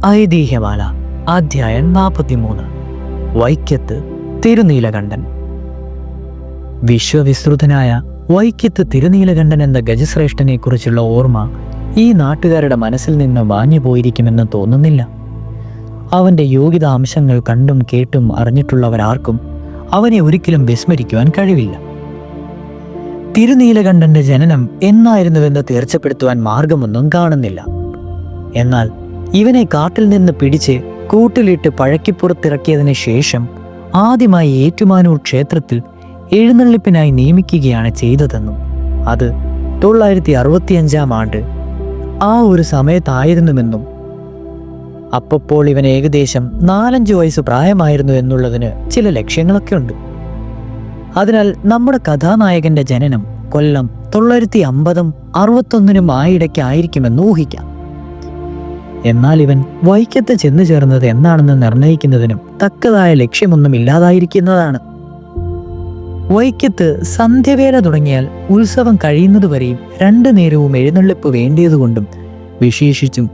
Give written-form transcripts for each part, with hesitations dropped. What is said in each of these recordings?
ഐതിഹ്യമാല അധ്യായം 43. വൈക്കത്ത് തിരുനീലകണ്ഠൻ. വിശ്വവിസ്തൃതനായ വൈക്കത്ത് തിരുനീലകണ്ഠൻ എന്ന ഗജശ്രേഷ്ഠനെ കുറിച്ചുള്ള ഓർമ്മ ഈ നാട്ടുകാരുടെ മനസ്സിൽ നിന്ന് മാഞ്ഞു പോയിരിക്കുമെന്ന് തോന്നുന്നില്ല. അവൻ്റെ യോഗ്യതാംശങ്ങൾ കണ്ടും കേട്ടും അറിഞ്ഞിട്ടുള്ളവരാർക്കും അവനെ ഒരിക്കലും വിസ്മരിക്കുവാൻ കഴിവില്ല. തിരുനീലകണ്ഠന്റെ ജനനം എന്നായിരുന്നുവെന്ന് തീർച്ചപ്പെടുത്തുവാൻ മാർഗമൊന്നും കാണുന്നില്ല. എന്നാൽ ഇവനെ കാട്ടിൽ നിന്ന് പിടിച്ച് കൂട്ടിലിട്ട് പഴക്കിപ്പുറത്തിറക്കിയതിന് ശേഷം ആദ്യമായി ഏറ്റുമാനൂർ ക്ഷേത്രത്തിൽ എഴുന്നള്ളിപ്പിനായി നിയമിക്കുകയാണ് ചെയ്തതെന്നും അത് 965 ആണ്ട് ആ ഒരു സമയത്തായിരുന്നുവെന്നും അപ്പോൾ ഇവൻ ഏകദേശം 4-5 വയസ്സ് പ്രായമായിരുന്നു എന്നുള്ളതിന് ചില ലക്ഷ്യങ്ങളൊക്കെ ഉണ്ട്. അതിനാൽ നമ്മുടെ കഥാനായകന്റെ ജനനം കൊല്ലം 950-61 ആയിടയ്ക്കായിരിക്കുമെന്ന് ഊഹിക്കാം. എന്നാൽ ഇവൻ വൈക്കത്ത് ചെന്നു ചേർന്നത് എന്നാണെന്ന് നിർണയിക്കുന്നതിനും തക്കതായ ലക്ഷ്യമൊന്നും ഇല്ലാതായിരിക്കുന്നതാണ്. വൈക്കത്ത് സന്ധ്യവേല തുടങ്ങിയാൽ ഉത്സവം കഴിയുന്നതുവരെയും 2 നേരവും എഴുന്നള്ളിപ്പ് വേണ്ടിയതുകൊണ്ടും വിശേഷിച്ചും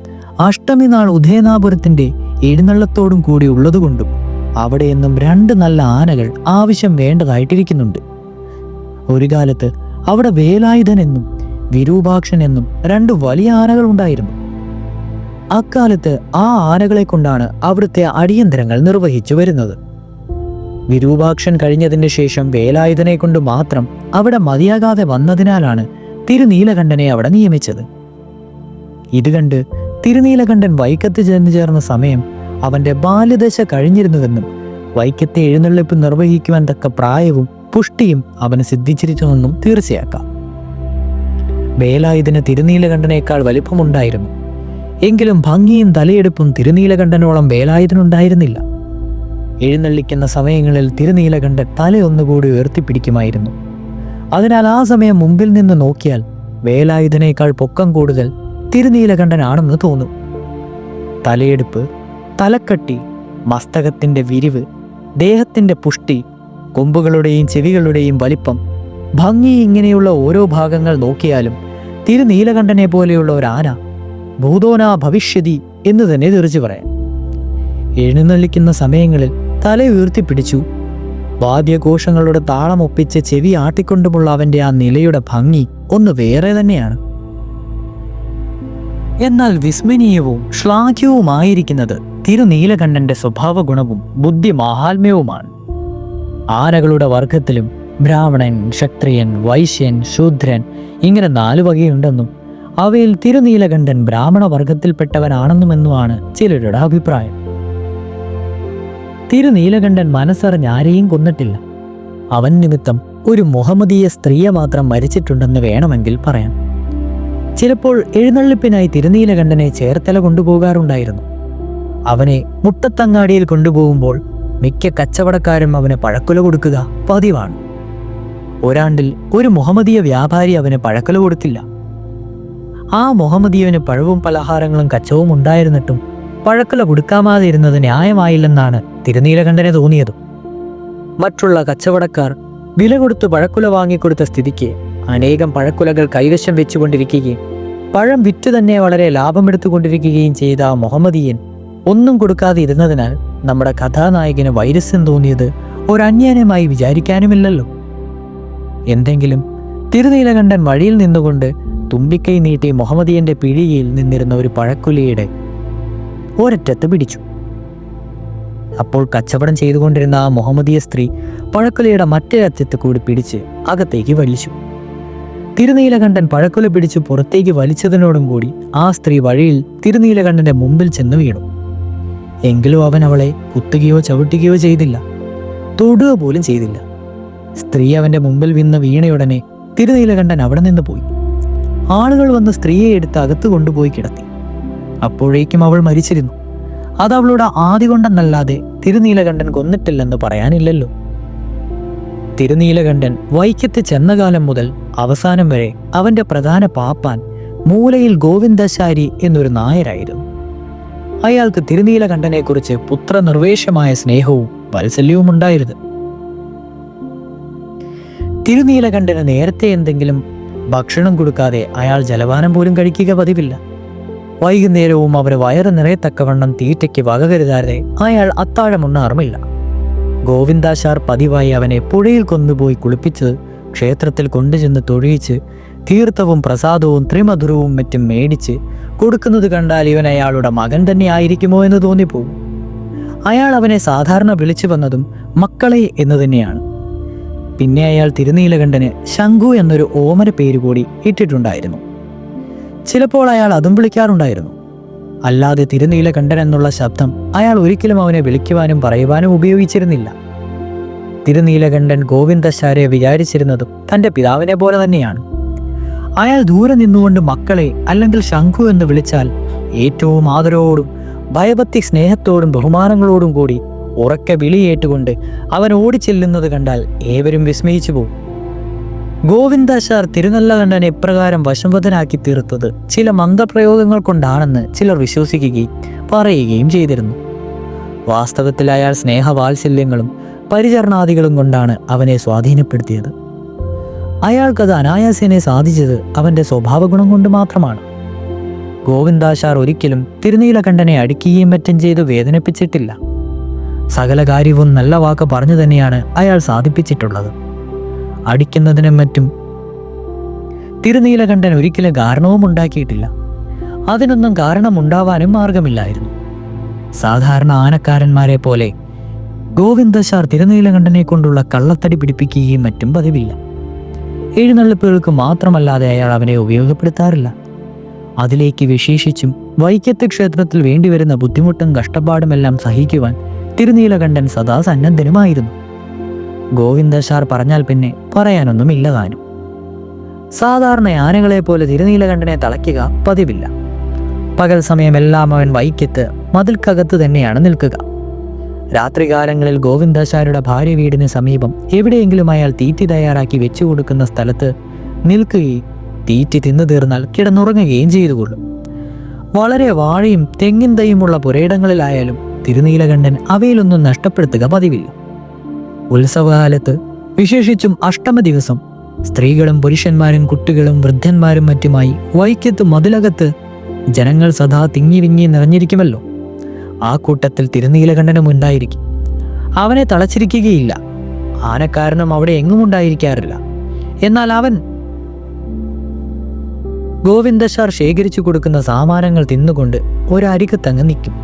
അഷ്ടമി നാൾ ഉദയനാപുരത്തിന്റെ എഴുന്നള്ളത്തോടും കൂടി ഉള്ളതുകൊണ്ടും അവിടെയെന്നും 2 നല്ല ആനകൾ ആവശ്യം വേണ്ടതായിട്ടിരിക്കുന്നുണ്ട്. ഒരു കാലത്ത് അവിടെ വേലായുധൻ എന്നും വിരൂപാക്ഷൻ എന്നും 2 വലിയ ആനകൾ ഉണ്ടായിരുന്നു. അക്കാലത്ത് ആ ആനകളെ കൊണ്ടാണ് അവിടുത്തെ അടിയന്തരങ്ങൾ നിർവഹിച്ചു വരുന്നത്. വിരൂപാക്ഷൻ കഴിഞ്ഞതിന് ശേഷം വേലായുധനെ കൊണ്ട് മാത്രം അവിടെ മതിയാകാതെ വന്നതിനാലാണ് തിരുനീലകണ്ഠനെ അവിടെ നിയമിച്ചത്. ഇത് കണ്ട് തിരുനീലകണ്ഠൻ വൈക്കത്ത് ചെന്നു ചേർന്ന സമയം അവന്റെ ബാല്യദശ കഴിഞ്ഞിരുന്നുവെന്നും വൈക്കത്തെ എഴുന്നള്ളിപ്പ് നിർവഹിക്കുവാൻ തക്ക പ്രായവും പുഷ്ടിയും അവന് സിദ്ധിച്ചിരുന്നുവെന്നും തീർച്ചയാക്കാം. വേലായുധന് തിരുനീലകണ്ഠനേക്കാൾ വലിപ്പമുണ്ടായിരുന്നു. എങ്കിലും ഭംഗിയും തലയെടുപ്പും തിരുനീലകണ്ഠനോളം വേലായുധനുണ്ടായിരുന്നില്ല. എഴുന്നള്ളിക്കുന്ന സമയങ്ങളിൽ തിരുനീലകണ്ഠൻ തല ഒന്നുകൂടി ഉയർത്തിപ്പിടിക്കുമായിരുന്നു. അതിനാൽ ആ സമയം മുമ്പിൽ നിന്ന് നോക്കിയാൽ വേലായുധനേക്കാൾ പൊക്കം കൂടുതൽ തിരുനീലകണ്ഠനാണെന്ന് തോന്നും. തലയെടുപ്പ്, തലക്കട്ടി, മസ്തകത്തിന്റെ വിരിവ്, ദേഹത്തിന്റെ പുഷ്ടി, കൊമ്പുകളുടെയും ചെവികളുടെയും വലിപ്പം, ഭംഗി, ഇങ്ങനെയുള്ള ഓരോ ഭാഗങ്ങൾ നോക്കിയാലും തിരുനീലകണ്ഠനെ പോലെയുള്ള ഒരു ആന ഭൂതോനാ ഭവിഷ്യതി എന്ന് തന്നെ തീർച്ചു പറയാം. എഴുന്നള്ളിക്കുന്ന സമയങ്ങളിൽ തല ഉയർത്തിപ്പിടിച്ചു വാദ്യഘോഷങ്ങളുടെ താളമൊപ്പിച്ച് ചെവി ആട്ടിക്കൊണ്ടുമുള്ള അവന്റെ ആ നിലയുടെ ഭംഗി ഒന്ന് വേറെ തന്നെയാണ്. എന്നാൽ വിസ്മരണീയവും ശ്ലാഘ്യവുമായിരിക്കുന്നത് തിരുനീലകണ്ഠന്റെ സ്വഭാവ ഗുണവും ബുദ്ധി മാഹാത്മ്യവുമാണ്. ആനകളുടെ വർഗത്തിലും ബ്രാഹ്മണൻ, ക്ഷത്രിയൻ, വൈശ്യൻ, ശൂദ്രൻ ഇങ്ങനെ 4 വകയുണ്ടെന്നും അവയിൽ തിരുനീലകണ്ഠൻ ബ്രാഹ്മണ വർഗത്തിൽപ്പെട്ടവനാണെന്നുമെന്നുമാണ് ചിലരുടെ അഭിപ്രായം. തിരുനീലകണ്ഠൻ മനസ്സറിഞ്ഞ് ആരെയും കൊന്നിട്ടില്ല. അവൻ നിമിത്തം ഒരു മുഹമ്മദീയ സ്ത്രീയെ മാത്രം മരിച്ചിട്ടുണ്ടെന്ന് വേണമെങ്കിൽ പറയാം. ചിലപ്പോൾ എഴുന്നള്ളിപ്പിനായി തിരുനീലകണ്ഠനെ ചേർത്തല കൊണ്ടുപോകാറുണ്ടായിരുന്നു. അവനെ മുട്ടത്തങ്ങാടിയിൽ കൊണ്ടുപോകുമ്പോൾ മിക്ക കച്ചവടക്കാരും അവന് പഴക്കുല കൊടുക്കുക പതിവാണ്. ഒരാണ്ടിൽ ഒരു മുഹമ്മദീയ വ്യാപാരി അവന് പഴക്കുല കൊടുത്തില്ല. ആ മുഹമ്മദീയന് പഴവും പലഹാരങ്ങളും കച്ചവും ഉണ്ടായിരുന്നിട്ടും പഴക്കുല കൊടുക്കാമാതെ ഇരുന്നത് ന്യായമായില്ലെന്നാണ് തിരുനീലകണ്ഠന് തോന്നിയത്. മറ്റുള്ള കച്ചവടക്കാർ വില കൊടുത്ത് പഴക്കുല വാങ്ങിക്കൊടുത്ത സ്ഥിതിക്ക് അനേകം പഴക്കുലകൾ കൈവശം വെച്ചുകൊണ്ടിരിക്കുകയും പഴം വിറ്റ് തന്നെ വളരെ ലാഭമെടുത്തുകൊണ്ടിരിക്കുകയും ചെയ്ത ആ മുഹമ്മദീയൻ ഒന്നും കൊടുക്കാതെ ഇരുന്നതിനാൽ നമ്മുടെ കഥാനായകന് വൈരസ്യം തോന്നിയത് ഒരന്യായമായി വിചാരിക്കാനുമില്ലല്ലോ. എന്തെങ്കിലും തിരുനീലകണ്ഠൻ വഴിയിൽ നിന്നുകൊണ്ട് തുമ്പിക്കൈ നീട്ടി മുഹമ്മദീയന്റെ പിടിയിൽ നിന്നിരുന്ന ഒരു പഴക്കുലയുടെ ഒരറ്റത്ത് പിടിച്ചു. അപ്പോൾ കച്ചവടം ചെയ്തുകൊണ്ടിരുന്ന ആ മുഹമ്മദീയ സ്ത്രീ പഴക്കുലയുടെ മറ്റേ അറ്റത്ത് കൂടി പിടിച്ച് അകത്തേക്ക് വലിച്ചു. തിരുനീലകണ്ഠൻ പഴക്കുല പിടിച്ച് പുറത്തേക്ക് വലിച്ചതിനോടും കൂടി ആ സ്ത്രീ വഴിയിൽ തിരുനീലകണ്ഠന്റെ മുമ്പിൽ ചെന്ന് വീണു. എങ്കിലും അവൻ അവളെ കുത്തുകയോ ചവിട്ടുകയോ ചെയ്തില്ല, തൊടുക പോലും ചെയ്തില്ല. സ്ത്രീ അവന്റെ മുമ്പിൽ വീണ വീണയുടനെ തിരുനീലകണ്ഠൻ അവിടെ നിന്ന് പോയി. ആളുകൾ വന്ന് സ്ത്രീയെ എടുത്ത് അകത്ത് കൊണ്ടുപോയി കിടത്തി. അപ്പോഴേക്കും അവൾ മരിച്ചിരുന്നു. അത് അവളുടെ ആദി കൊണ്ടെന്നല്ലാതെ തിരുനീലകണ്ഠൻ കൊന്നിട്ടില്ലെന്ന് പറയാനില്ലല്ലോ. തിരുനീലകണ്ഠൻ വൈക്കത്ത് ചെന്ന കാലം മുതൽ അവസാനം വരെ അവന്റെ പ്രധാന പാപ്പാൻ മൂലയിൽ ഗോവിന്ദാചാരി എന്നൊരു നായരായിരുന്നു. അയാൾക്ക് തിരുനീലകണ്ഠനെക്കുറിച്ച് പുത്രനിർവേശമായ സ്നേഹവും വാത്സല്യവും ഉണ്ടായിരുന്നു. തിരുനീലകണ്ഠന് നേരത്തെ എന്തെങ്കിലും ഭക്ഷണം കൊടുക്കാതെ അയാൾ ജലപാനം പോലും കഴിക്കുക പതിവില്ല. വൈകുന്നേരവും അവന് വയറ് നിറയത്തക്കവണ്ണം തീറ്റയ്ക്ക് വക കരുതാതെ അയാൾ അത്താഴമുണ്ണാറുമില്ല. ഗോവിന്ദാശാർ പതിവായി അവനെ പുഴയിൽ കൊണ്ടുപോയി കുളിപ്പിച്ച് ക്ഷേത്രത്തിൽ കൊണ്ടുചെന്ന് തൊഴിയിച്ച് തീർത്ഥവും പ്രസാദവും ത്രിമധുരവും മറ്റും മേടിച്ച് കൊടുക്കുന്നത് കണ്ടാൽ ഇവൻ അയാളുടെ മകൻ തന്നെ ആയിരിക്കുമോ എന്ന് തോന്നിപ്പോവും. അയാൾ അവനെ സാധാരണ വിളിച്ചു വന്നതും മക്കളെ എന്ന് തന്നെയാണ്. പിന്നെ അയാൾ തിരുനീലകണ്ഠന് ശംഖു എന്നൊരു ഓമന പേര് കൂടി ഇട്ടിട്ടുണ്ടായിരുന്നു. ചിലപ്പോൾ അയാൾ അതും വിളിക്കാറുണ്ടായിരുന്നു. അല്ലാതെ തിരുനീലകണ്ഠൻ എന്നുള്ള ശബ്ദം അയാൾ ഒരിക്കലും അവനെ വിളിക്കുവാനും പറയുവാനും ഉപയോഗിച്ചിരുന്നില്ല. തിരുനീലകണ്ഠൻ ഗോവിന്ദാശാരെ വിചാരിച്ചിരുന്നതും തൻ്റെ പിതാവിനെ പോലെ തന്നെയാണ്. അയാൾ ദൂരെ നിന്നുകൊണ്ട് മക്കളെ അല്ലെങ്കിൽ ശംഖു എന്ന് വിളിച്ചാൽ ഏറ്റവും ആദരവോടും ഭയഭക്തി സ്നേഹത്തോടും ബഹുമാനങ്ങളോടും കൂടി ഉറക്കെ വിളിയേറ്റുകൊണ്ട് അവൻ ഓടിച്ചെല്ലുന്നത് കണ്ടാൽ ഏവരും വിസ്മയിച്ചു പോകും. ഗോവിന്ദാശാർ തിരുനല്ലകണ്ഠനെ ഇപ്രകാരം വശംവദനാക്കി തീർത്തത് ചില മന്ത്രപ്രയോഗങ്ങൾ കൊണ്ടാണെന്ന് ചിലർ വിശ്വസിക്കുകയും പറയുകയും ചെയ്തിരുന്നു. വാസ്തവത്തിൽ അയാൾ സ്നേഹവാത്സല്യങ്ങളും പരിചരണാദികളും കൊണ്ടാണ് അവനെ സ്വാധീനപ്പെടുത്തിയത്. അയാൾക്കത് അനായാസേനെ സാധിച്ചത് അവൻ്റെ സ്വഭാവഗുണം കൊണ്ട് മാത്രമാണ്. ഗോവിന്ദാശാർ ഒരിക്കലും തിരുനീലകണ്ഠനെ അടിക്കുകയും മറ്റും ചെയ്ത് വേദനിപ്പിച്ചിട്ടില്ല. സകല കാര്യവും നല്ല വാക്ക് പറഞ്ഞു തന്നെയാണ് അയാൾ സാധിപ്പിച്ചിട്ടുള്ളത്. അടിക്കുന്നതിനും മറ്റും തിരുനീലകണ്ഠൻ ഒരിക്കലും കാരണവും ഉണ്ടാക്കിയിട്ടില്ല. അതിനൊന്നും കാരണമുണ്ടാവാനും മാർഗമില്ലായിരുന്നു. സാധാരണ ആനക്കാരന്മാരെ പോലെ ഗോവിന്ദാശാർ തിരുനീലകണ്ഠനെ കൊണ്ടുള്ള കള്ളത്തടി പിടിപ്പിക്കുകയും മറ്റും പതിവില്ല. എഴുന്നള്ളിപ്പുകൾക്ക് മാത്രമല്ലാതെ അയാൾ അവനെ ഉപയോഗപ്പെടുത്താറില്ല. അതിലേക്ക് വിശേഷിച്ചും വൈക്കത്ത് ക്ഷേത്രത്തിൽ വേണ്ടിവരുന്ന ബുദ്ധിമുട്ടും കഷ്ടപ്പാടുമെല്ലാം സഹിക്കുവാൻ തിരുനീലകണ്ഠൻ സദാ സന്നദ്ധനുമായിരുന്നു. ഗോവിന്ദാശാർ പറഞ്ഞാൽ പിന്നെ പറയാനൊന്നുമില്ല താനും. സാധാരണ ആനകളെ പോലെ തിരുനീലകണ്ഠനെ തളയ്ക്കുക പതിവില്ല. പകൽ സമയമെല്ലാം അവൻ വൈക്കത്ത് മതിൽക്കകത്ത് തന്നെയാണ് നിൽക്കുക. രാത്രികാലങ്ങളിൽ ഗോവിന്ദാശാരുടെ ഭാര്യ വീടിന് സമീപം എവിടെയെങ്കിലും അയാൾ തീറ്റി തയ്യാറാക്കി വെച്ചു കൊടുക്കുന്ന സ്ഥലത്ത് നിൽക്കുകയും തീറ്റി തിന്നു തീർന്നാൽ കിടന്നുറങ്ങുകയും ചെയ്തുകൊള്ളും. വളരെ വാഴയും തെങ്ങിൻ തൈയുമുള്ള പുരയിടങ്ങളിലായാലും തിരുനീലകണ്ഠൻ അവയിലൊന്നും നഷ്ടപ്പെടുത്തുക പതിവില്ല. ഉത്സവകാലത്ത്, വിശേഷിച്ചും അഷ്ടമ ദിവസം, സ്ത്രീകളും പുരുഷന്മാരും കുട്ടികളും വൃദ്ധന്മാരും മറ്റുമായി വൈക്കത്ത് മതിലകത്ത് ജനങ്ങൾ സദാ തിങ്ങി വിങ്ങി നിറഞ്ഞിരിക്കുമല്ലോ. ആ കൂട്ടത്തിൽ തിരുനീലകണ്ഠനും ഉണ്ടായിരിക്കും. അവനെ തളച്ചിരിക്കുകയില്ല. ആനക്കാരനും അവിടെ എങ്ങും ഉണ്ടായിരിക്കാറില്ല. എന്നാൽ അവൻ ഗോവിന്ദാശാർ ശേഖരിച്ചു കൊടുക്കുന്ന സാമാനങ്ങൾ തിന്നുകൊണ്ട് ഒരരികത്തങ്ങ് നിൽക്കും.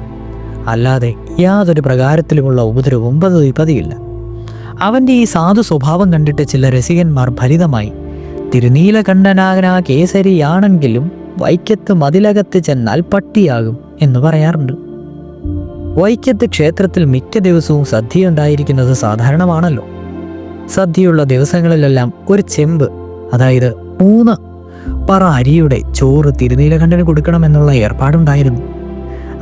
അല്ലാതെ യാതൊരു പ്രകാരത്തിലുമുള്ള ഉപദ്രവവും പതിയില്ല. അവൻ്റെ ഈ സാധു സ്വഭാവം കണ്ടിട്ട് ചില രസികന്മാർ ഫലിതമായി തിരുനീലകണ്ഠനാകനാ കേസരിയാണെങ്കിലും വൈക്കത്ത് മതിലകത്ത് ചെന്നാൽ പട്ടിയാകും എന്ന് പറയാറുണ്ട്. വൈക്കത്ത് ക്ഷേത്രത്തിൽ മിക്ക ദിവസവും സദ്യയുണ്ടായിരിക്കുന്നത് സാധാരണമാണല്ലോ. സദ്യയുള്ള ദിവസങ്ങളിലെല്ലാം ഒരു ചെമ്പ്, അതായത് 3 പറ അരിയുടെ ചോറ് തിരുനീലകണ്ഠന് കൊടുക്കണമെന്നുള്ള ഏർപ്പാടുണ്ടായിരുന്നു.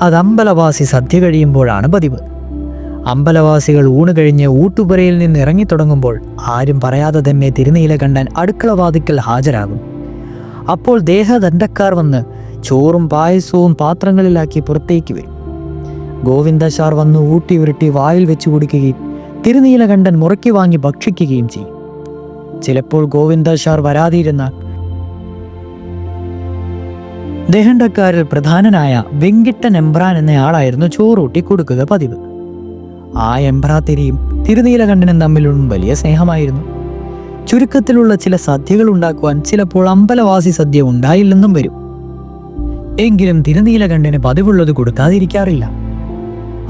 അത് അമ്പലവാസി സദ്യ കഴിയുമ്പോഴാണ് പതിവ്. അമ്പലവാസികൾ ഊണ് കഴിഞ്ഞ് ഊട്ടുപുരയിൽ നിന്ന് ഇറങ്ങിത്തുടങ്ങുമ്പോൾ ആരും പറയാതെ തന്നെ തിരുനീലകണ്ഠൻ അടുക്കളവാതിക്കൽ ഹാജരാകും. അപ്പോൾ ദേഹദണ്ഡക്കാർ വന്ന് ചോറും പായസവും പാത്രങ്ങളിലാക്കി പുറത്തേക്ക് വരും. ഗോവിന്ദാശാർ വന്ന് ഊട്ടി ഉരുട്ടി വായിൽ വെച്ച് കുടിക്കുകയും തിരുനീലകണ്ഠൻ മുറക്കി വാങ്ങി ഭക്ഷിക്കുകയും ചെയ്യും. ചിലപ്പോൾ ഗോവിന്ദാശാർ വരാതിരുന്നാൽ ദേഹണ്ടക്കാരിൽ പ്രധാനനായ വെങ്കിട്ടൻ എമ്പ്രാൻ എന്നയാളായിരുന്നു ചോറൂട്ടി കൊടുക്കുക പതിവ്. ആ എമ്പ്രാത്തിരിയും തിരുനീലകണ്ഠനും തമ്മിലും വലിയ സ്നേഹമായിരുന്നു. ചുരുക്കത്തിലുള്ള ചില സദ്യകൾ ഉണ്ടാക്കുവാൻ ചിലപ്പോൾ അമ്പലവാസി സദ്യ ഉണ്ടായില്ലെന്നും വരും. എങ്കിലും തിരുനീലകണ്ഠന് പതിവുള്ളത് കൊടുക്കാതിരിക്കാറില്ല.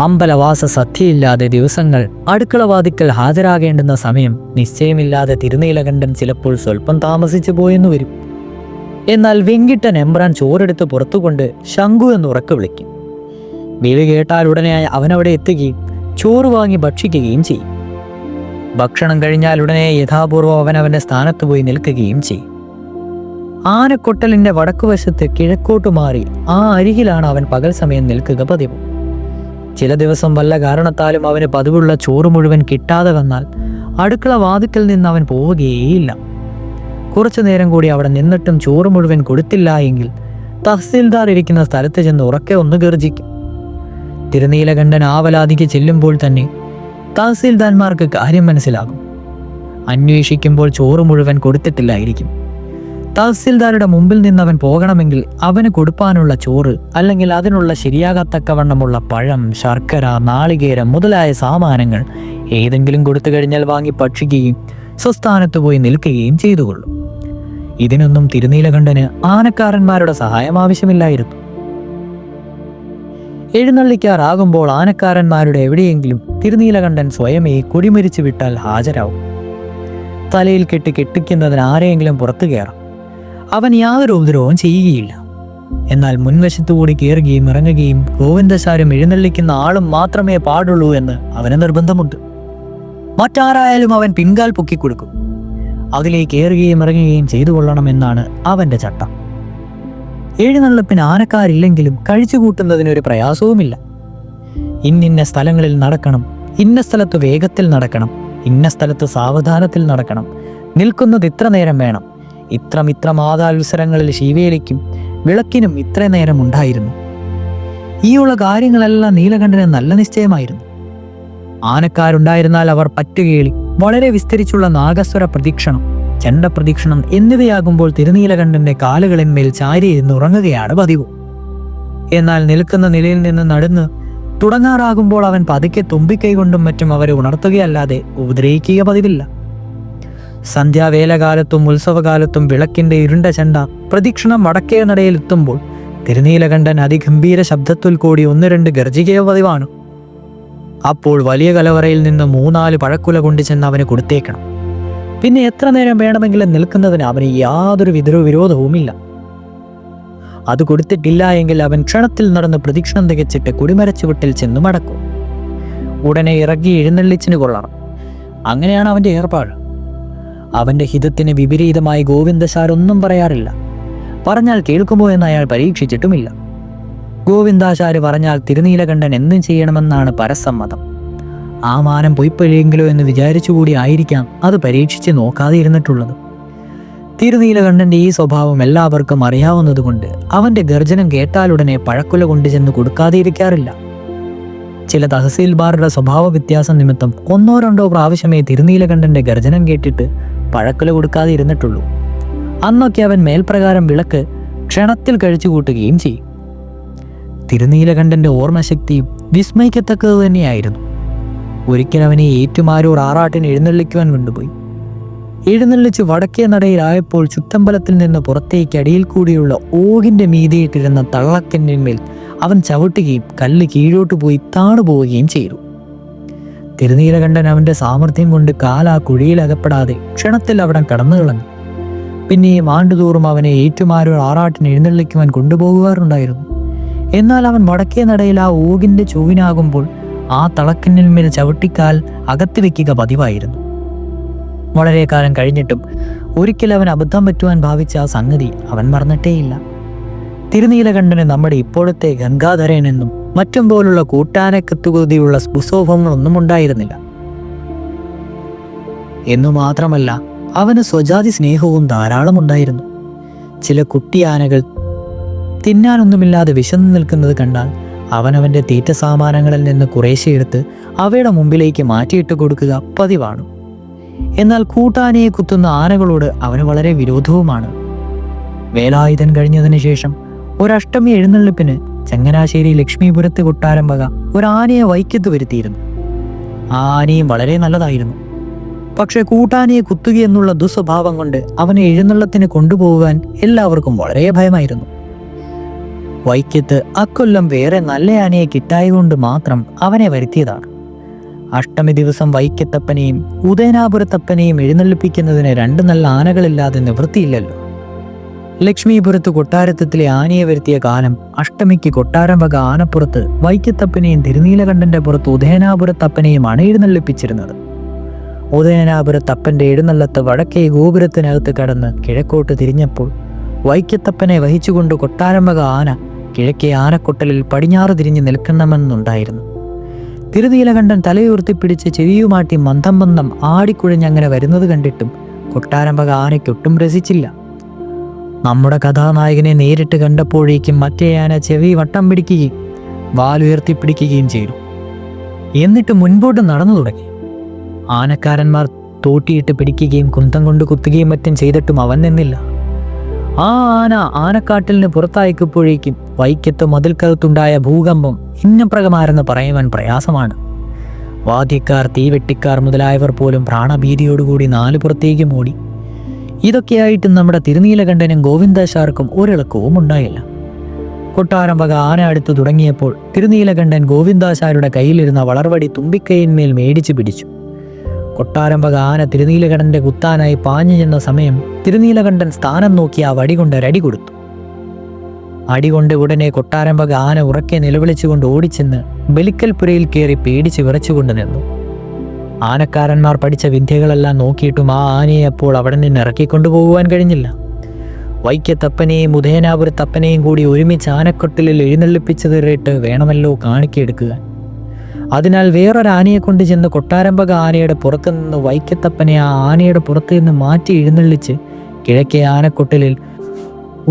അമ്പലവാസ സദ്യയില്ലാതെ ദിവസങ്ങൾ അടുക്കളവാതിക്കൽ ഹാജരാകേണ്ടുന്ന സമയം നിശ്ചയമില്ലാതെ തിരുനീലകണ്ഠൻ ചിലപ്പോൾ സ്വല്പം താമസിച്ചു പോയെന്നു വരും. എന്നാൽ വെങ്കിട്ടൻ എമ്പ്രാൻ ചോറെടുത്ത് പുറത്തുകൊണ്ട് ശംഖു എന്ന് ഉറക്കെ വിളിക്കും. വിളി കേട്ടാൽ ഉടനെ അവനവിടെ എത്തുകയും ചോറ് വാങ്ങി ഭക്ഷിക്കുകയും ചെയ്യും. ഭക്ഷണം കഴിഞ്ഞാൽ ഉടനെ യഥാപൂർവം അവനവൻ്റെ സ്ഥാനത്ത് പോയി നിൽക്കുകയും ചെയ്യും. ആനക്കൊട്ടലിൻ്റെ വടക്കുവശത്ത് കിഴക്കോട്ട് മാറി ആ അരികിലാണ് അവൻ പകൽ സമയം നിൽക്കുക പതിവ്. ചില ദിവസം വല്ല കാരണത്താലും അവന് പതിവുള്ള ചോറ് മുഴുവൻ കിട്ടാതെ വന്നാൽ അടുക്കള വാതിക്കൽ നിന്ന് അവൻ പോവുകയേയില്ല. കുറച്ചു നേരം കൂടി അവിടെ നിന്നിട്ടും ചോറ് മുഴുവൻ കൊടുത്തില്ല എങ്കിൽ തഹസീൽദാർ ഇരിക്കുന്ന സ്ഥലത്ത് ചെന്ന് ഉറക്കെ ഒന്ന് ഗർജിക്കും. തിരുനീലകണ്ഠൻ ആവലാതിക്ക് ചെല്ലുമ്പോൾ തന്നെ തഹസീൽദാർമാർക്ക് കാര്യം മനസ്സിലാകും. അന്വേഷിക്കുമ്പോൾ ചോറ് മുഴുവൻ കൊടുത്തിട്ടില്ലായിരിക്കും. തഹസിൽദാരുടെ മുമ്പിൽ നിന്ന് അവൻ പോകണമെങ്കിൽ അവന് കൊടുപ്പാനുള്ള ചോറ് അല്ലെങ്കിൽ അതിനുള്ള ശരിയാകത്തക്കവണ്ണമുള്ള പഴം, ശർക്കര, നാളികേരം മുതലായ സാമാനങ്ങൾ ഏതെങ്കിലും കൊടുത്തു കഴിഞ്ഞാൽ വാങ്ങി ഭക്ഷിക്കുകയും സ്വസ്ഥാനത്ത് പോയി നിൽക്കുകയും ചെയ്തുകൊള്ളും. ഇതിനൊന്നും തിരുനീലകണ്ഠന് ആനക്കാരന്മാരുടെ സഹായം ആവശ്യമില്ലായിരുന്നു. എഴുന്നള്ളിക്കാറാകുമ്പോൾ ആനക്കാരന്മാരുടെ എവിടെയെങ്കിലും തിരുനീലകണ്ഠൻ സ്വയമേ കൊടിമരിച്ചു വിട്ടാൽ ഹാജരാവും. തലയിൽ കെട്ടിക്കുന്നതിന് ആരെയെങ്കിലും പുറത്തു കയറാം. അവൻ യാതൊരു ഉപദ്രവവും ചെയ്യുകയില്ല. എന്നാൽ മുൻവശത്തുകൂടി കയറുകയും ഇറങ്ങുകയും ഗോവിന്ദശാരും എഴുന്നള്ളിക്കുന്ന ആളും മാത്രമേ പാടുള്ളൂ എന്ന് അവന് നിർബന്ധമുണ്ട്. മറ്റാരായാലും അവൻ പിൻകാൽ പൊക്കിക്കൊടുക്കും. അതിലേക്ക് കയറുകയും ഇറങ്ങുകയും ചെയ്തു കൊള്ളണമെന്നാണ് അവന്റെ ചട്ടം. എഴുന്നള്ളിപ്പിന് ആനക്കാരില്ലെങ്കിലും കഴിച്ചുകൂട്ടുന്നതിനൊരു പ്രയാസവുമില്ല. ഇന്നിന്ന സ്ഥലങ്ങളിൽ നടക്കണം, ഇന്ന സ്ഥലത്ത് വേഗത്തിൽ നടക്കണം, ഇന്ന സ്ഥലത്ത് സാവധാനത്തിൽ നടക്കണം, നിൽക്കുന്നത് ഇത്ര നേരം വേണം, ഇത്ര മാതാത്സരങ്ങളിൽ ശീവേലിക്കും വിളക്കിനും ഇത്ര നേരം ഉണ്ടായിരുന്നു. ഈയുള്ള കാര്യങ്ങളെല്ലാം നീലകണ്ഠന് നല്ല നിശ്ചയമായിരുന്നു. ആനക്കാരുണ്ടായിരുന്നാൽ അവർ പറ്റുകേളി, വളരെ വിസ്തരിച്ചുള്ള നാഗസ്വര പ്രദക്ഷിണം, ചണ്ഡപ്രദക്ഷിണം എന്നിവയാകുമ്പോൾ തിരുനീലകണ്ഠന്റെ കാലുകളിന്മേൽ ചാരിയിരുന്ന് ഉറങ്ങുകയാണ് പതിവ്. എന്നാൽ നിൽക്കുന്ന നിലയിൽ നിന്ന് നടന്ന് തുടങ്ങാറാകുമ്പോൾ അവൻ പതുക്കെ തുമ്പിക്കൈ കൊണ്ടും മറ്റും അവരെ ഉണർത്തുകയല്ലാതെ ഉപദ്രവിക്കുക പതിവില്ല. സന്ധ്യാവേലകാലത്തും ഉത്സവകാലത്തും വിളക്കിന്റെ ഇരുണ്ട ചെണ്ട പ്രദക്ഷിണം വടക്കേ നടയിലെത്തുമ്പോൾ തിരുനീലകണ്ഠൻ അതിഗംഭീര ശബ്ദത്തിൽ കൂടി 1-2 ഗർജികയോ പതിവാണ്. അപ്പോൾ വലിയ കലവറയിൽ നിന്ന് 3-4 പഴക്കുല കൊണ്ടു ചെന്ന് അവന് കൊടുത്തേക്കണം. പിന്നെ എത്ര നേരം വേണമെങ്കിലും നിൽക്കുന്നതിന് അവന് യാതൊരു വിരോധവുമില്ല. അത് കൊടുത്തിട്ടില്ല എങ്കിൽ അവൻ ക്ഷണത്തിൽ നടന്ന് പ്രദക്ഷിണം തികച്ചിട്ട് കുടിമരച്ചുവട്ടിൽ ചെന്ന് മടക്കും. ഉടനെ ഇറങ്ങി എഴുന്നള്ളിച്ചിന് കൊള്ളണം. അങ്ങനെയാണ് അവന്റെ ഏർപ്പാട്. അവന്റെ ഹിതത്തിന് വിപരീതമായി ഗോവിന്ദശാരൊന്നും പറയാറില്ല. പറഞ്ഞാൽ കേൾക്കുമോ എന്ന് അയാൾ പരീക്ഷിച്ചിട്ടുമില്ല. ഗോവിന്ദാചാര്യ പറഞ്ഞാൽ തിരുനീലകണ്ഠൻ എന്തും ചെയ്യണമെന്നാണ് പരസമ്മതം. ആ മാനം പൊയ്പ്പഴിയെങ്കിലോ എന്ന് വിചാരിച്ചുകൂടി ആയിരിക്കാം അത് പരീക്ഷിച്ച് നോക്കാതെ ഇരുന്നിട്ടുള്ളത്. തിരുനീലകണ്ഠന്റെ ഈ സ്വഭാവം എല്ലാവർക്കും അറിയാവുന്നതുകൊണ്ട് അവന്റെ ഗർജനം കേട്ടാലുടനെ പഴക്കുല കൊണ്ടുചെന്ന് കൊടുക്കാതെ ഇരിക്കാറില്ല. ചില തഹസീൽദാരുടെ സ്വഭാവ വ്യത്യാസം നിമിത്തം 1-2 പ്രാവശ്യമേ തിരുനീലകണ്ഠന്റെ ഗർജനം കേട്ടിട്ട് പഴക്കുല കൊടുക്കാതെ ഇരുന്നിട്ടുള്ളൂ. അന്നൊക്കെ അവൻ മേൽപ്രകാരം വിളക്ക് ക്ഷണത്തിൽ കഴിച്ചു കൂട്ടുകയും ചെയ്യും. തിരുനീലകണ്ഠന്റെ ഓർമ്മശക്തിയും വിസ്മയിക്കത്തക്കത് തന്നെയായിരുന്നു. ഒരിക്കൽ അവനെ ഏറ്റുമാരൂർ ആറാട്ടിന് എഴുന്നള്ളിക്കുവാൻ കൊണ്ടുപോയി. എഴുന്നള്ളിച്ച് വടക്കേ നടയിലായപ്പോൾ ചുറ്റമ്പലത്തിൽ നിന്ന് പുറത്തേക്ക് അടിയിൽ കൂടിയുള്ള ഓകിന്റെ മീതിയിട്ടിരുന്ന തള്ളക്കന്നിന്മേൽ അവൻ ചവിട്ടുകയും കല്ല് കീഴോട്ട് പോയി താണുപോവുകയും ചെയ്തു. തിരുനീലകണ്ഠൻ അവന്റെ സാമർഥ്യം കൊണ്ട് കാൽ ആ കുഴിയിൽ അകപ്പെടാതെ ക്ഷണത്തിൽ അവിടെ കടന്നു കളഞ്ഞു. പിന്നെയും ആണ്ടുതോറും അവനെ ഏറ്റുമാരൂർ ആറാട്ടിന് എഴുന്നള്ളിക്കുവാൻ കൊണ്ടുപോകുവാറുണ്ടായിരുന്നു. എന്നാൽ അവൻ വടക്കേ നടയിൽ ആ ഓകിന്റെ ചൊവ്വിനാകുമ്പോൾ ആ തളക്കിന്മേൽ ചവിട്ടിക്കാൽ അകത്തി വെക്കുക പതിവായിരുന്നു. വളരെ കാലം കഴിഞ്ഞിട്ടും ഒരിക്കൽ അവൻ അബദ്ധം പറ്റുവാൻ ഭാവിച്ച ആ സംഗതി അവൻ മറന്നിട്ടേയില്ല. തിരുനീലകണ്ഠന് നമ്മുടെ ഇപ്പോഴത്തെ ഗംഗാധരൻ എന്നും മറ്റും പോലുള്ള കൂട്ടാനക്കത്തുകുതിയുള്ള സുസോഭങ്ങളൊന്നും ഉണ്ടായിരുന്നില്ല. എന്നു മാത്രമല്ല അവന് സ്വജാതി സ്നേഹവും ധാരാളം ഉണ്ടായിരുന്നു. ചില കുട്ടിയാനകൾ തിന്നാനൊന്നുമില്ലാതെ വിശന്നു നിൽക്കുന്നത് കണ്ടാൽ അവനവൻ്റെ തീറ്റ സാമാനങ്ങളിൽ നിന്ന് കുറേശ്ശെ എടുത്ത് അവയുടെ മുമ്പിലേക്ക് മാറ്റിയിട്ട് കൊടുക്കുക പതിവാണ്. എന്നാൽ കൂട്ടാനയെ കുത്തുന്ന ആനകളോട് അവന് വളരെ വിരോധവുമാണ്. വേലായുധൻ കഴിഞ്ഞതിന് ശേഷം ഒരഷ്ടമി എഴുന്നള്ളിപ്പിന് ചങ്ങനാശ്ശേരി ലക്ഷ്മീപുരത്ത് കൊട്ടാരം വക ഒരാനയെ വൈക്കത്ത് വരുത്തിയിരുന്നു. ആ ആനയും വളരെ നല്ലതായിരുന്നു. പക്ഷെ കൂട്ടാനയെ കുത്തുകയെന്നുള്ള ദുസ്വഭാവം കൊണ്ട് അവനെ എഴുന്നള്ളത്തിന് കൊണ്ടുപോകാൻ എല്ലാവർക്കും വളരെ ഭയമായിരുന്നു. വൈക്കത്ത് അക്കൊല്ലം വേറെ നല്ല ആനയെ കിട്ടായി കൊണ്ട് മാത്രം അവനെ വരുത്തിയതാണ്. അഷ്ടമി ദിവസം വൈക്കത്തപ്പനെയും ഉദയനാപുരത്തപ്പനെയും എഴുന്നള്ളിപ്പിക്കുന്നതിന് 2 നല്ല ആനകളില്ലാതെ നിവൃത്തിയില്ലല്ലോ. ലക്ഷ്മീപുരത്ത് കൊട്ടാരത്തിലെ ആനയെ വരുത്തിയ കാലം അഷ്ടമിക്ക് കൊട്ടാരം വക ആനപ്പുറത്ത് വൈക്കത്തപ്പനെയും തിരുനീലകണ്ഠന്റെ പുറത്ത് ഉദയനാപുരത്തപ്പനെയുമാണ് എഴുന്നള്ളിപ്പിച്ചിരുന്നത്. ഉദയനാപുരത്തപ്പന്റെ എഴുന്നള്ളത്ത് വടക്കേ ഗോപുരത്തിനകത്ത് കടന്ന് കിഴക്കോട്ട് തിരിഞ്ഞപ്പോൾ വൈക്കത്തപ്പനെ വഹിച്ചുകൊണ്ട് കൊട്ടാരം വക ആന കിഴക്കേ ആനക്കൊട്ടലിൽ പടിഞ്ഞാറ് തിരിഞ്ഞ് നിൽക്കണമെന്നുണ്ടായിരുന്നു. തിരുനീലകണ്ഠൻ തലയുയർത്തിപ്പിടിച്ച് ചെവിയുമാട്ടി മന്ദം ആടിക്കുഴഞ്ഞങ്ങനെ വരുന്നത് കണ്ടിട്ടും കൊട്ടാരം വക ആനയ്ക്കൊട്ടും രസിച്ചില്ല. നമ്മുടെ കഥാനായകനെ നേരിട്ട് കണ്ടപ്പോഴേക്കും മറ്റേ ആന ചെവി വട്ടം പിടിക്കുകയും വാലുയർത്തിപ്പിടിക്കുകയും ചെയ്തു. എന്നിട്ട് മുൻപോട്ട് നടന്നു തുടങ്ങി. ആനക്കാരന്മാർ തോട്ടിയിട്ട് പിടിക്കുകയും കുന്തം കൊണ്ട് കുത്തുകയും മറ്റും ചെയ്തിട്ടും അവൻ നിന്നില്ല. ആ ആന ആനക്കാട്ടിലിന് പുറത്തായപ്പോഴേക്കും വൈക്കത്ത് മതിൽക്കകത്തുണ്ടായ ഭൂകമ്പം ഇന്നപ്രകമാരെന്ന് പറയുവാൻ പ്രയാസമാണ്. വാദ്യക്കാർ, തീവെട്ടിക്കാർ മുതലായവർ പോലും പ്രാണഭീതിയോടുകൂടി നാലുപുറത്തേക്കും ഓടി. ഇതൊക്കെയായിട്ടും നമ്മുടെ തിരുനീലകണ്ഠനും ഗോവിന്ദാശാർക്കും ഒരിളക്കവും ഉണ്ടായില്ല. കൊട്ടാരം വക ആന അടുത്തു തുടങ്ങിയപ്പോൾ തിരുനീലകണ്ഠൻ ഗോവിന്ദാശാരുടെ കയ്യിലിരുന്ന വളർവടി തുമ്പിക്കൈയിന്മേൽ മേടിച്ചു പിടിച്ചു. കൊട്ടാരം വക ആന തിരുനീലകണ്ഠന്റെ കുത്താനായി പാഞ്ഞു ചെന്ന സമയം തിരുനീലകണ്ഠൻ സ്ഥാനം നോക്കി ആ വടി കൊണ്ട് ഒരടി കൊടുത്തു. അടികൊണ്ട് ഉടനെ കൊട്ടാരം വക ആന ഉറക്കെ നിലവിളിച്ചുകൊണ്ട് ഓടിച്ചെന്ന് ബലിക്കൽപുരയിൽ കയറി പേടിച്ച് വിറച്ചുകൊണ്ട് നിന്നു. ആനക്കാരന്മാർ പഠിച്ച വിദ്യകളെല്ലാം നോക്കിയിട്ടും ആ ആനയെ അപ്പോൾ അവിടെ നിന്ന് ഇറക്കിക്കൊണ്ടുപോകുവാൻ കഴിഞ്ഞില്ല. വൈക്കത്തപ്പനെയും ഉദയനാപുരത്തപ്പനെയും കൂടി ഒരുമിച്ച് ആനക്കൊട്ടിലിൽ എഴുന്നള്ളിപ്പിച്ചതിട്ട് വേണമല്ലോ കാണിക്കെടുക്കുക. അതിനാൽ വേറൊരാനയെ കൊണ്ട് ചെന്ന് കൊട്ടാരംബക ആനയുടെ പുറത്തു നിന്ന് വൈക്കത്തപ്പനെ ആ ആനയുടെ പുറത്തു നിന്ന് മാറ്റി എഴുന്നള്ളിച്ച് കിഴക്കേ ആനക്കൊട്ടിലിൽ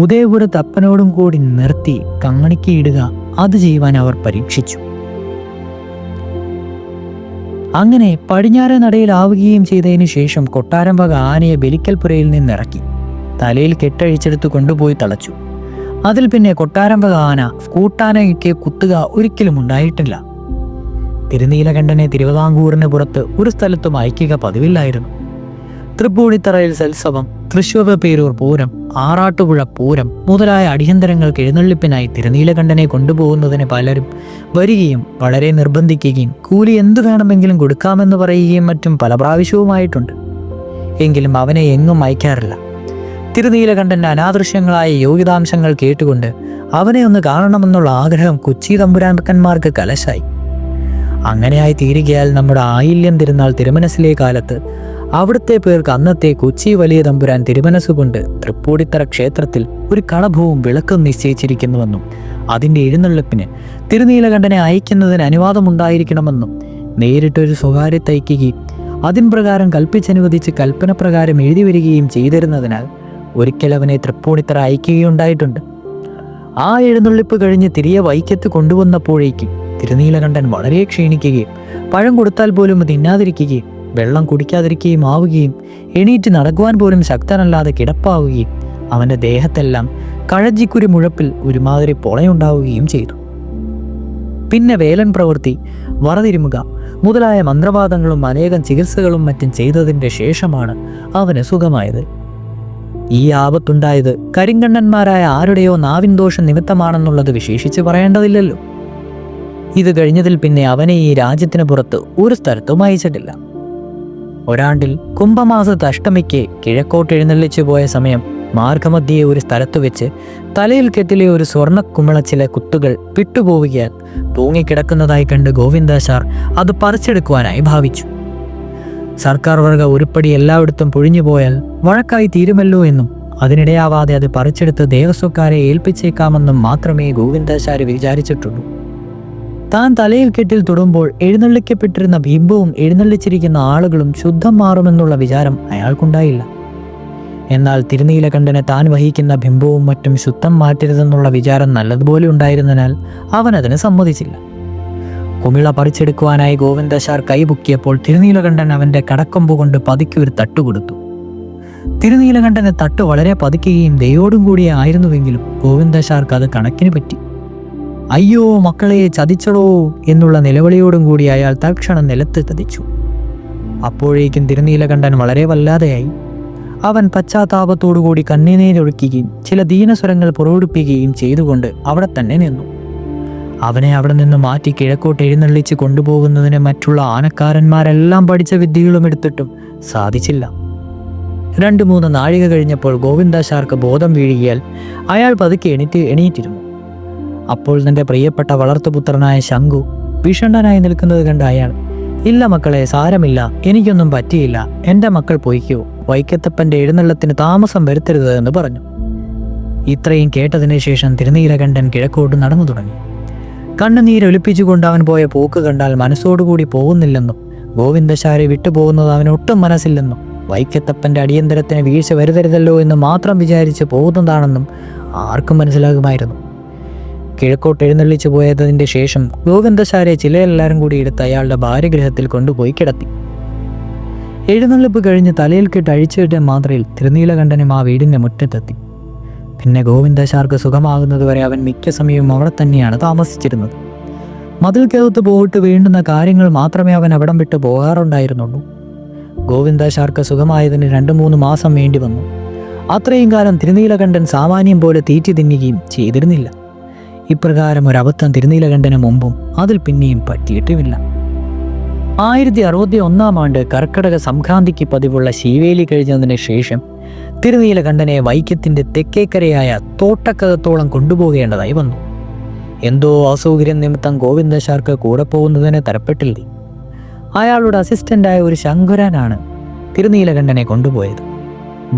ഉദയപുരത്തപ്പനോടും കൂടി നിർത്തി കങ്ങണിക്ക് ഇടുക, അത് ചെയ്യുവാൻ അവർ പരീക്ഷിച്ചു. അങ്ങനെ പടിഞ്ഞാറേ നടയിലാവുകയും ചെയ്തതിനു ശേഷം കൊട്ടാരംബക ആനയെ ബലിക്കൽപുരയിൽ നിന്നിറക്കി തലയിൽ കെട്ടഴിച്ചെടുത്ത് കൊണ്ടുപോയി തളച്ചു. അതിൽ പിന്നെ കൊട്ടാരംബക ആന കൂട്ടാനയ്ക്ക് കുത്തുക ഒരിക്കലും ഉണ്ടായിട്ടില്ല. തിരുനീലകണ്ഠനെ തിരുവിതാംകൂറിന് പുറത്ത് ഒരു സ്ഥലത്തും അയക്കുക പതിവില്ലായിരുന്നു. തൃപ്പൂണിത്തറയിൽ സത്സവം, തൃശ്ശൂർ പേരൂർ പൂരം, ആറാട്ടുപുഴ പൂരം മുതലായ അടിയന്തരങ്ങൾക്ക് എഴുന്നള്ളിപ്പിനായി തിരുനീലകണ്ഠനെ കൊണ്ടുപോകുന്നതിന് പലരും വരികയും വളരെ നിർബന്ധിക്കുകയും കൂലി എന്തു വേണമെങ്കിലും കൊടുക്കാമെന്ന് പറയുകയും മറ്റും പല പ്രാവശ്യവുമായിട്ടുണ്ട്. എങ്കിലും അവനെ എങ്ങും അയക്കാറില്ല. തിരുനീലകണ്ഠൻ്റെ അനാദൃശ്യങ്ങളായ യോഗ്യതാംശങ്ങൾ കേട്ടുകൊണ്ട് അവനെ ഒന്ന് കാണണമെന്നുള്ള ആഗ്രഹം കൊച്ചി തമ്പുരാക്കന്മാർക്ക് കലശായി. അങ്ങനെയായി തീരുകയാൽ നമ്മുടെ ആയില്യം തിരുനാൾ തിരുമനസിലെ കാലത്ത് അവിടുത്തെ പേർക്ക് അന്നത്തെ കൊച്ചി വലിയ തമ്പുരാൻ തിരുമനസ്സുകൊണ്ട് തൃപ്പൂണിത്തറ ക്ഷേത്രത്തിൽ ഒരു കളഭവും വിളക്കും നിശ്ചയിച്ചിരിക്കുന്നുവെന്നും അതിൻ്റെ എഴുന്നള്ളിപ്പിന് തിരുനീലകണ്ഠനെ അയക്കുന്നതിന് അനുവാദമുണ്ടായിരിക്കണമെന്നും നേരിട്ടൊരു സ്വകാര്യ തയ്ക്കുകയും അതിൻ പ്രകാരം കൽപ്പിച്ചനുവദിച്ച് കൽപ്പന പ്രകാരം എഴുതി വരികയും ചെയ്തിരുന്നതിനാൽ ഒരിക്കൽ അവനെ തൃപ്പൂണിത്തറ അയക്കുകയുണ്ടായിട്ടുണ്ട്. ആ എഴുന്നള്ളിപ്പ് കഴിഞ്ഞ് തിരികെ വൈക്കത്ത് കൊണ്ടുവന്നപ്പോഴേക്കും തിരുനീലകണ്ഠൻ വളരെ ക്ഷീണിക്കുകയും പഴം കൊടുത്താൽ പോലും തിന്നാതിരിക്കുകയും വെള്ളം കുടിക്കാതിരിക്കുകയും ആവുകയും എണീറ്റ് നടക്കുവാൻ പോലും ശക്തനല്ലാതെ കിടപ്പാവുകയും അവൻ്റെ ദേഹത്തെല്ലാം കഴജിക്കുരി മുഴപ്പിൽ ഒരുമാതിരി പൊളയുണ്ടാവുകയും ചെയ്തു. പിന്നെ വേലൻ പ്രവൃത്തി, വറതിരുമുക മുതലായ മന്ത്രവാദങ്ങളും അനേകം ചികിത്സകളും മറ്റും ചെയ്തതിൻ്റെ ശേഷമാണ് അവന് സുഖമായത്. ഈ ആപത്തുണ്ടായത് കരിങ്കണ്ണന്മാരായ ആരുടെയോ നാവിൻ ദോഷം നിമിത്തമാണെന്നുള്ളത് വിശേഷിച്ച് പറയേണ്ടതില്ലല്ലോ. ഇത് കഴിഞ്ഞതിൽ പിന്നെ അവനെ ഈ രാജ്യത്തിന് പുറത്ത് ഒരു സ്ഥലത്തും അയച്ചിട്ടില്ല. ഒരാണ്ടിൽ കുംഭമാസത്ത് അഷ്ടമിക്ക് കിഴക്കോട്ട് എഴുന്നള്ളിച്ചു പോയ സമയം മാർഗമധ്യയെ ഒരു സ്ഥലത്ത് വെച്ച് തലയിൽ കെട്ടിലെ ഒരു സ്വർണ്ണ കുമിളച്ചിലെ കുത്തുകൾ വിട്ടുപോവുകയാൽ തൂങ്ങിക്കിടക്കുന്നതായി കണ്ട് ഗോവിന്ദാശാർ അത് പറിച്ചെടുക്കുവാനായി ഭാവിച്ചു. സർക്കാർ വർഗ ഉരുപ്പടി എല്ലായിടത്തും പൊഴിഞ്ഞു പോയാൽ വഴക്കായി തീരുമല്ലോ എന്നും അതിനിടയാവാതെ അത് പറിച്ചെടുത്ത് ദേവസ്വക്കാരെ ഏൽപ്പിച്ചേക്കാമെന്നും മാത്രമേ ഗോവിന്ദാശാര് വിചാരിച്ചിട്ടുള്ളൂ. താൻ തലയിൽ കെട്ടിൽ തൊടുമ്പോൾ എഴുന്നള്ളിക്കപ്പെട്ടിരുന്ന ബിംബവും എഴുന്നള്ളിച്ചിരിക്കുന്ന ആളുകളും ശുദ്ധം മാറുമെന്നുള്ള വിചാരം അയാൾക്കുണ്ടായില്ല. എന്നാൽ തിരുനീലകണ്ഠനെ താൻ വഹിക്കുന്ന ബിംബവും മറ്റും ശുദ്ധം മാറ്റരുതെന്നുള്ള വിചാരം നല്ലതുപോലെ ഉണ്ടായിരുന്നതിനാൽ അവൻ അതിന് സമ്മതിച്ചില്ല. കുമിള പറിച്ചെടുക്കുവാനായി ഗോവിന്ദാശാർ കൈപൊക്കിയപ്പോൾ തിരുനീലകണ്ഠൻ അവൻ്റെ കടക്കൊമ്പ് കൊണ്ട് പതുക്കി ഒരു തട്ട് കൊടുത്തു. തിരുനീലകണ്ഠനെ തട്ട് വളരെ പതുക്കുകയും ദയോടും കൂടിയേ ആയിരുന്നുവെങ്കിലും ഗോവിന്ദാശാർക്ക് അത് കണക്കിന് പറ്റി. അയ്യോ മക്കളെ ചതിച്ചടോ എന്നുള്ള നിലവിളിയോടും കൂടി അയാൾ തൽക്ഷണം നിലത്ത് തതിച്ചു. അപ്പോഴേക്കും തിരുനീലകണ്ഠൻ വളരെ വല്ലാതെയായി. അവൻ പശ്ചാത്താപത്തോടുകൂടി കണ്ണീരൊഴുക്കുകയും ചില ദീനസ്വരങ്ങൾ പുറപ്പെടുപ്പിക്കുകയും ചെയ്തുകൊണ്ട് അവിടെ തന്നെ നിന്നു. അവനെ അവിടെ നിന്ന് മാറ്റി കിഴക്കോട്ട് എഴുന്നള്ളിച്ച് കൊണ്ടുപോകുന്നതിന് മറ്റുള്ള ആനക്കാരന്മാരെല്ലാം പഠിച്ച വിദ്യകളും എടുത്തിട്ടും സാധിച്ചില്ല. 2-3 നാഴിക കഴിഞ്ഞപ്പോൾ ഗോവിന്ദാശാർക്ക് ബോധം വീഴുകയാൽ അയാൾ പതുക്കെ എണീറ്റിരുന്നു. അപ്പോൾ തൻ്റെ പ്രിയപ്പെട്ട വളർത്തുപുത്രനായ ശംഖു ഭീഷണനായി നിൽക്കുന്നത് കണ്ട അയാൾ, ഇല്ല മക്കളെ, സാരമില്ല, എനിക്കൊന്നും പറ്റിയില്ല, എൻ്റെ മക്കൾ പൊയ്ക്കോ, വൈക്കത്തപ്പൻ്റെ എഴുന്നള്ളത്തിന് താമസം വരുത്തരുത് എന്ന് പറഞ്ഞു. ഇത്രയും കേട്ടതിന് ശേഷം തിരുനീലകണ്ഠൻ കിഴക്കോട്ട് നടന്നു തുടങ്ങി. കണ്ണുനീരൊലിപ്പിച്ചുകൊണ്ട് അവൻ പോയ പോക്ക് കണ്ടാൽ മനസ്സോടുകൂടി പോകുന്നില്ലെന്നും ഗോവിന്ദശാരെ വിട്ടുപോകുന്നത് അവനൊട്ടും മനസ്സില്ലെന്നും വൈക്കത്തപ്പൻ്റെ അടിയന്തരത്തിന് വീഴ്ച വരുതരുതല്ലോ എന്ന് മാത്രം വിചാരിച്ച് പോകുന്നതാണെന്നും ആർക്കും മനസ്സിലാകുമായിരുന്നു. കിഴക്കോട്ട് എഴുന്നള്ളിച്ചു പോയതിൻ്റെ ശേഷം ഗോവിന്ദശാരെ ചിലരെല്ലാവരും കൂടി എടുത്ത് അയാളുടെ ഭാര്യഗൃഹത്തിൽ കൊണ്ടുപോയി കിടത്തി. എഴുന്നള്ളിപ്പ് കഴിഞ്ഞ് തലയിൽ കെട്ട് അഴിച്ചുവിട്ട മാത്രയിൽ തിരുനീലകണ്ഠനും ആ വീടിൻ്റെ മുറ്റത്തെത്തി. പിന്നെ ഗോവിന്ദാശാർക്ക് സുഖമാകുന്നതുവരെ അവൻ മിക്ക സമയവും അവിടെ തന്നെയാണ് താമസിച്ചിരുന്നത്. മതിൽക്കകത്ത് പോയിട്ട് വേണ്ടുന്ന കാര്യങ്ങൾ മാത്രമേ അവൻ അവിടം വിട്ട് പോകാറുണ്ടായിരുന്നുള്ളൂ. ഗോവിന്ദാശാർക്ക് സുഖമായതിന് 2-3 മാസം വേണ്ടി വന്നു. അത്രയും കാലം തിരുനീലകണ്ഠൻ സാമാന്യം പോലെ തീറ്റി തിന്നുകയും ചെയ്തിരുന്നില്ല. ഇപ്രകാരം ഒരബദ്ധം തിരുനീലകണ്ഠന് മുമ്പും അതിൽ പിന്നെയും പറ്റിയിട്ടുമില്ല. 1061 ആണ്ട് കർക്കടക സംക്രാന്തിക്ക് പതിവുള്ള ശീവേലി കഴിഞ്ഞതിന് ശേഷം തിരുനീലകണ്ഠനെ വൈക്കത്തിൻ്റെ തെക്കേക്കരയായ തോട്ടക്കകത്തോളം കൊണ്ടുപോകേണ്ടതായി വന്നു. എന്തോ അസൗകര്യം നിമിത്തം ഗോവിന്ദാശാർക്ക് കൂടെ പോകുന്നതിന് തരപ്പെട്ടില്ല. അയാളുടെ അസിസ്റ്റൻ്റായ ഒരു ശങ്കുരാനാണ് തിരുനീലകണ്ഠനെ കൊണ്ടുപോയത്.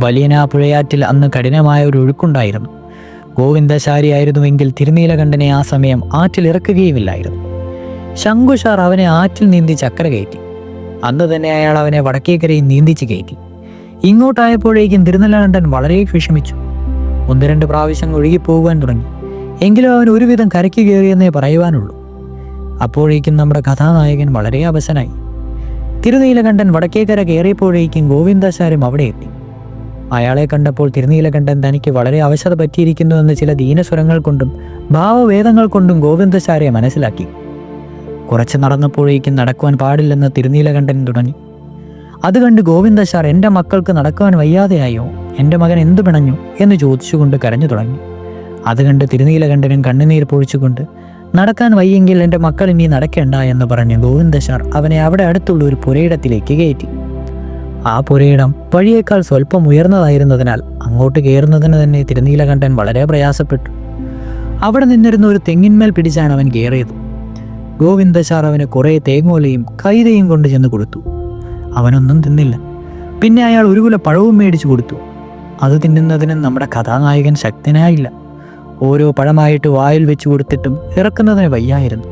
വലിയനാപുഴയാറ്റിൽ അന്ന് കഠിനമായ ഒരു ഒഴുക്കുണ്ടായിരുന്നു. ഗോവിന്ദാശാരിയായിരുന്നുവെങ്കിൽ തിരുനീലകണ്ഠനെ ആ സമയം ആറ്റിൽ ഇറക്കുകയുമില്ലായിരുന്നു. ശങ്കുഷാർ അവനെ ആറ്റിൽ നീന്തി ചക്കര കയറ്റി. അന്ന് തന്നെ അയാൾ അവനെ വടക്കേക്കരയിൽ നീന്തിച്ച് കയറ്റി. ഇങ്ങോട്ടായപ്പോഴേക്കും തിരുനീലകണ്ഠൻ വളരെ വിഷമിച്ചു. 1-2 പ്രാവശ്യം ഒഴുകിപ്പോകുവാൻ തുടങ്ങി. എങ്കിലും അവൻ ഒരുവിധം കരയ്ക്ക് കയറിയെന്നേ പറയുവാനുള്ളൂ. അപ്പോഴേക്കും നമ്മുടെ കഥാനായകൻ വളരെ അവശനായി. തിരുനീലകണ്ഠൻ വടക്കേക്കര കയറിയപ്പോഴേക്കും ഗോവിന്ദാശാരും അവിടെ എത്തി. അയാളെ കണ്ടപ്പോൾ തിരുനീലകണ്ഠൻ തനിക്ക് വളരെ അവശത പറ്റിയിരിക്കുന്നുവെന്ന് ചില ദീനസ്വരങ്ങൾ കൊണ്ടും ഭാവവേദങ്ങൾ കൊണ്ടും ഗോവിന്ദാശാരെ മനസ്സിലാക്കി. കുറച്ച് നടന്നപ്പോഴേക്കും നടക്കുവാൻ പാടില്ലെന്ന് തിരുനീലകണ്ഠൻ തുടങ്ങി. അത് കണ്ട് ഗോവിന്ദാശാർ എൻ്റെ മക്കൾക്ക് നടക്കുവാൻ വയ്യാതെയായോ, എൻ്റെ മകൻ എന്തു പിണഞ്ഞു എന്ന് ചോദിച്ചുകൊണ്ട് കരഞ്ഞു തുടങ്ങി. അത് കണ്ട് തിരുനീലകണ്ഠനും കണ്ണുനീർ പൊഴിച്ചുകൊണ്ട് നടക്കാൻ വയ്യെങ്കിൽ എൻ്റെ മക്കൾ ഇനി നടക്കേണ്ട എന്ന് പറഞ്ഞ് ഗോവിന്ദാശാർ അവനെ അവിടെ അടുത്തുള്ള ഒരു പുരയിടത്തിലേക്ക് കയറ്റി. ആ പുരയിടം വഴിയേക്കാൾ സ്വല്പം ഉയർന്നതായിരുന്നതിനാൽ അങ്ങോട്ട് കയറുന്നതിന് തന്നെ തിരുനീലകണ്ഠൻ വളരെ പ്രയാസപ്പെട്ടു. അവിടെ നിന്നിരുന്ന ഒരു തെങ്ങിന്മേൽ പിടിച്ചാണ് അവൻ കയറിയത്. ഗോവിന്ദാശാർ അവന് കുറേ തേങ്ങോലയും കൈതയും കൊണ്ട് ചെന്ന് കൊടുത്തു. അവനൊന്നും തിന്നില്ല. പിന്നെ അയാൾ ഒരു കുല പഴവും മേടിച്ചു കൊടുത്തു. അത് തിന്നുന്നതിന് നമ്മുടെ കഥാനായകൻ ശക്തനായില്ല. ഓരോ പഴമായിട്ട് വായിൽ വെച്ച് കൊടുത്തിട്ടും ഇറക്കുന്നതിന് വയ്യായിരുന്നു.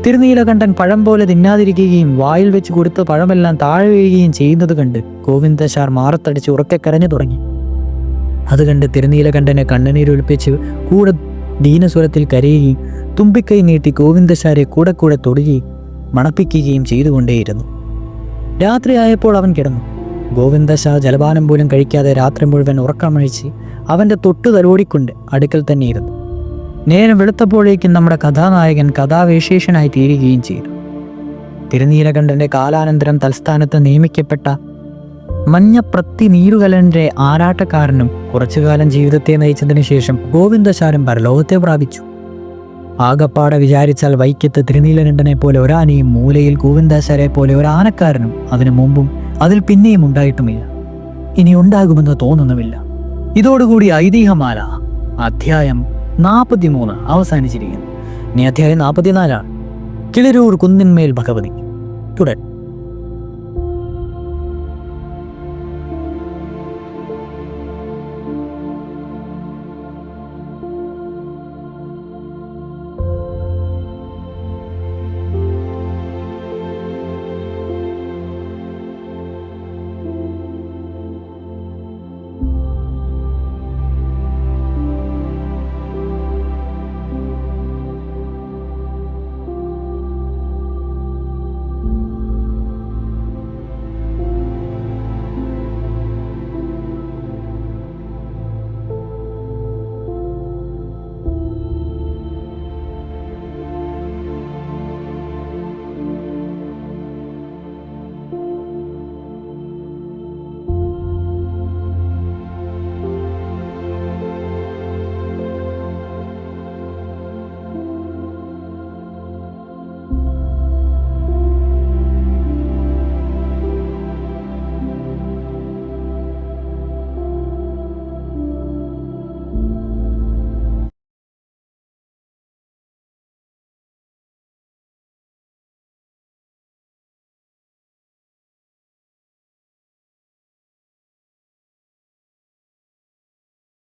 തിരുനീലകണ്ഠൻ പഴം പോലെ തിന്നാതിരിക്കുകയും വായിൽ വെച്ച് കൊടുത്ത പഴമെല്ലാം താഴെ വീഴുകയും ചെയ്യുന്നത് കണ്ട് ഗോവിന്ദാശാർ മാറത്തടിച്ച് ഉറക്കെ കരഞ്ഞു തുടങ്ങി. അത് കണ്ട് തിരുനീലകണ്ഠനെ കണ്ണുനീരൊലിപ്പിച്ച് കൂടെ ദീനസ്വരത്തിൽ കരയുകയും തുമ്പിക്കൈ നീട്ടി ഗോവിന്ദാശാരെ കൂടെ കൂടെ തൊടുകയും മണപ്പിക്കുകയും ചെയ്തുകൊണ്ടേയിരുന്നു. രാത്രിയായപ്പോൾ അവൻ കിടന്നു. ഗോവിന്ദാശാർ ജലപാനം പോലും കഴിക്കാതെ രാത്രി മുഴുവൻ ഉറക്കമഴിച്ച് അവൻ്റെ തൊട്ടു തലോടിക്കൊണ്ട് അടുക്കൽ തന്നെ ഇരുന്നു. നേരം വെളുത്തപ്പോഴേക്കും നമ്മുടെ കഥാനായകൻ കഥാവിശേഷനായി തീരുകയും ചെയ്തു. തിരുനീലകണ്ഠൻ്റെ കാലാനന്തരം തൽസ്ഥാനത്ത് നിയമിക്കപ്പെട്ട മഞ്ഞപ്രത്തി നീരുകലൻ്റെ ആരാട്ടക്കാരനും കുറച്ചുകാലം ജീവിതത്തെ നയിച്ചതിനു ശേഷം ഗോവിന്ദാശാരും പരലോകത്തെ പ്രാപിച്ചു. ആകപ്പാടെ വിചാരിച്ചാൽ വൈക്കത്ത് തിരുനീലകണ്ഠനെ പോലെ ഒരാനയും മൂലയിൽ ഗോവിന്ദാശാരെ പോലെ ഒരാനക്കാരനും അതിനു മുമ്പും അതിൽ പിന്നെയും ഉണ്ടായിട്ടുമില്ല, ഇനി ഉണ്ടാകുമെന്ന് തോന്നുന്നുമില്ല. ഇതോടുകൂടി ഐതിഹ്യമാല അധ്യായം 43 അവസാനിച്ചിരിക്കുന്നു. ഇനി അധ്യായം 44 കിളിരൂർ കുന്നിന്മേൽ ഭഗവതി തുടരും.